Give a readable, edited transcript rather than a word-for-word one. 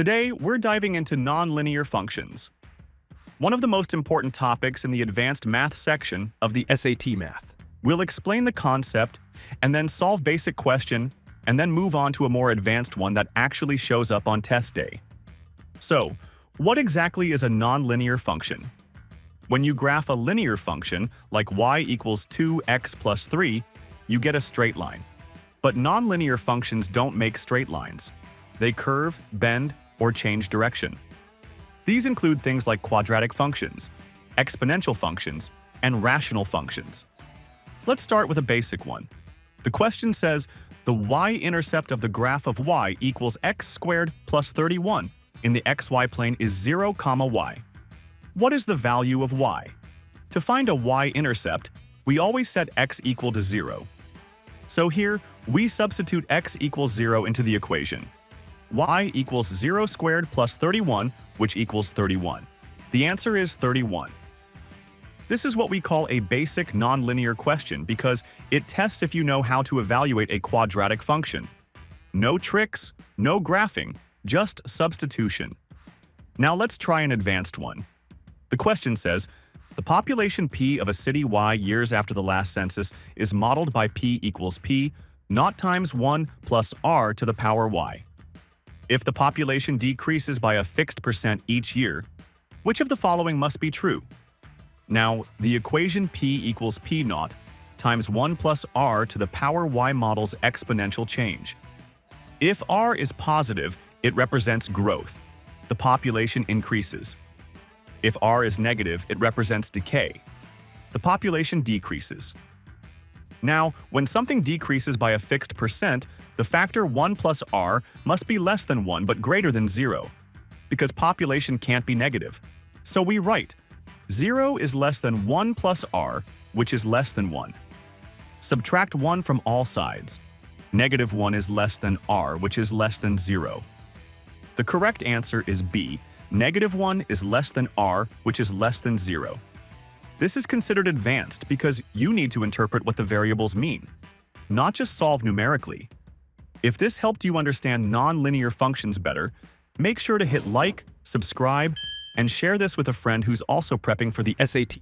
Today, we're diving into nonlinear functions, one of the most important topics in the advanced math section of the SAT math. We'll explain the concept, and then solve basic question, and then move on to a more advanced one that actually shows up on test day. So, what exactly is a nonlinear function? When you graph a linear function, like y equals 2x plus 3, you get a straight line. But nonlinear functions don't make straight lines. They curve, bend, or change direction. These include things like quadratic functions, exponential functions, and rational functions. Let's start with a basic one. The question says, the y-intercept of the graph of y equals x squared plus 31 in the xy plane is 0, y. What is the value of y? To find a y-intercept, we always set x equal to 0. So here, we substitute x equals 0 into the equation. Y equals 0 squared plus 31, which equals 31. The answer is 31. This is what we call a basic nonlinear question because it tests if you know how to evaluate a quadratic function. No tricks, no graphing, just substitution. Now let's try an advanced one. The question says, the population P of a city Y years after the last census is modeled by P equals P, naught times 1 plus R to the power Y. If the population decreases by a fixed percent each year, which of the following must be true? Now, the equation P equals P naught times 1 plus R to the power Y models exponential change. If R is positive, it represents growth. The population increases. If R is negative, it represents decay. The population decreases. Now, when something decreases by a fixed percent, the factor 1 plus R must be less than 1 but greater than 0, because population can't be negative. So we write 0 is less than 1 plus R, which is less than 1. Subtract 1 from all sides. Negative 1 is less than R, which is less than 0. The correct answer is B. Negative 1 is less than R, which is less than 0. This is considered advanced because you need to interpret what the variables mean, not just solve numerically. If this helped you understand nonlinear functions better, make sure to hit like, subscribe, and share this with a friend who's also prepping for the SAT.